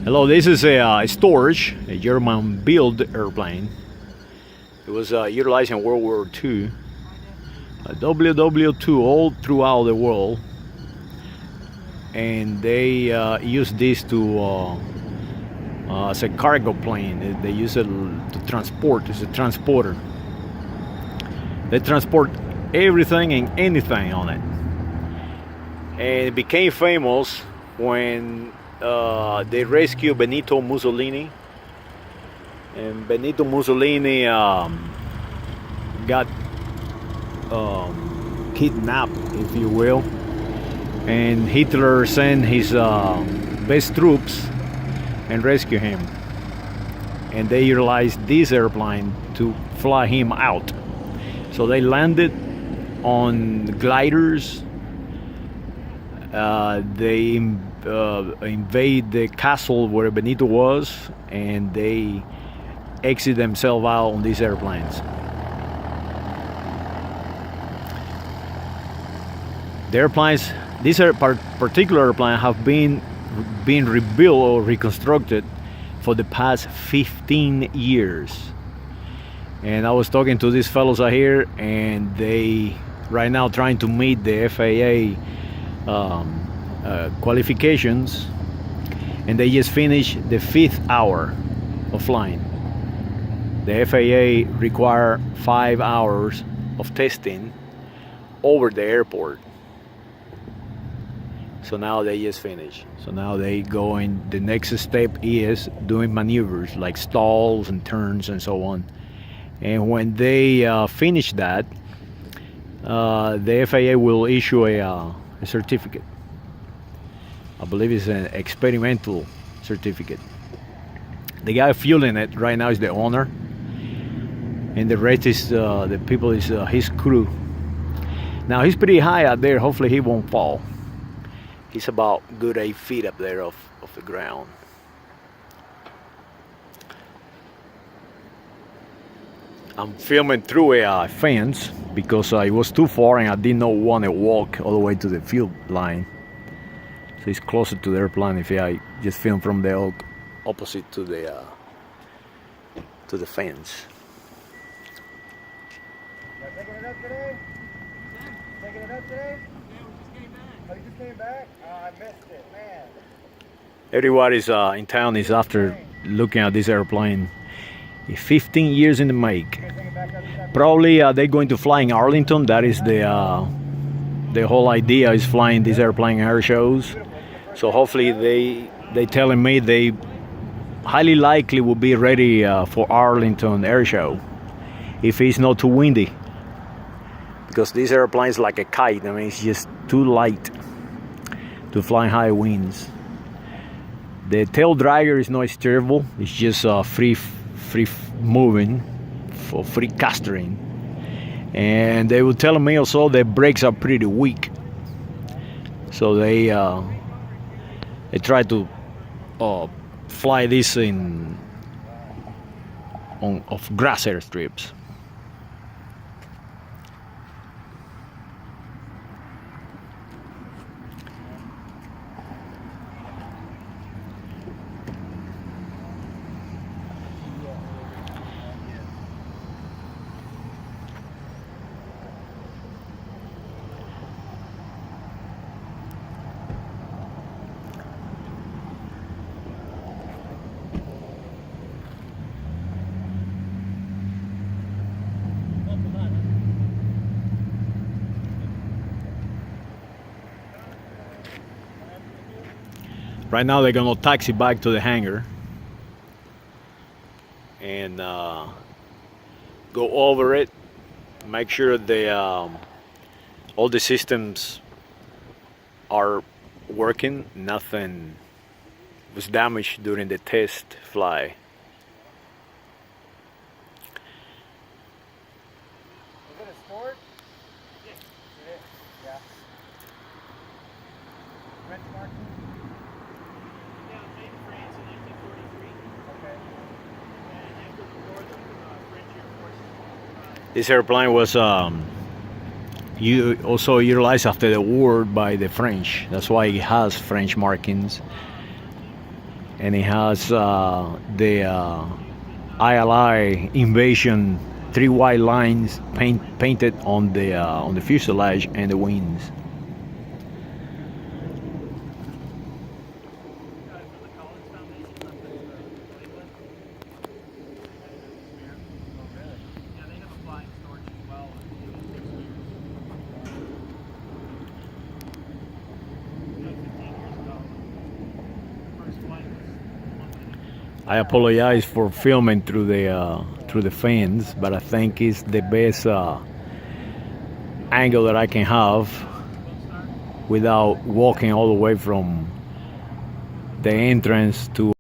Hello, this is a Storch, a German built airplane. It was utilized in World War II, WWII all throughout the world, and they use this to as a cargo plane. They use it to transport. It's a transporter. They transport everything and anything on it, and it became famous when they rescued Benito Mussolini, and Benito Mussolini got kidnapped, if you will, and Hitler sent his best troops and rescue him, and they utilized this airplane to fly him out. So they landed on gliders. They invade the castle where Benito was, and they exit themselves out on these airplanes. The airplanes, these particular airplanes, have been rebuilt or reconstructed for the past 15 years. And I was talking to these fellows out here, and they right now trying to meet the FAA qualifications, and they just finished the 5th hour of flying. The FAA require 5 hours of testing over the airport. So now they just finished. So now they go in. The next step is doing maneuvers like stalls and turns and so on. And when they finish that, the FAA will issue a certificate. I believe it's an experimental certificate. The guy fueling it right now is the owner, and the rest is the people is his crew. Now he's pretty high out there. Hopefully he won't fall. He's about good 8 feet up there off the ground. I'm filming through a fence because it was too far and I did not want to walk all the way to the field line. So it's closer to the airplane if I just film from the opposite to the fence. Y'all taking it up today? Taking it up today? Yeah, we just came back. Oh, you just came back? Oh, I missed it, man. Everybody's in town is after looking at this airplane. 15 years in the make. Probably they're going to fly in Arlington. That is the whole idea, is flying these airplane air shows. So hopefully they telling me they highly likely will be ready for Arlington air show if it's not too windy, because this airplane is like a kite. I mean, it's just too light to fly in high winds. The tail dragger is not steerable. It's just free moving for free castering, and they were telling me also the brakes are pretty weak, so they try to fly this on grass airstrips. Right now they're gonna taxi back to the hangar and go over it, make sure all the systems are working. Nothing was damaged during the test fly. Is it a sport? Yeah. Benchmark? Yeah, it was made in France in 1943. Okay. And after the war, the French Air Force. This airplane was also utilized after the war by the French. That's why it has French markings. and it has the ILI invasion 3 white lines painted on the fuselage and the wings. Yeah, they have a flying Storch as well. It takes years. You know, 15 years ago, the first flight was I apologize for filming through the fence, but I think it's the best angle that I can have without walking all the way from the entrance to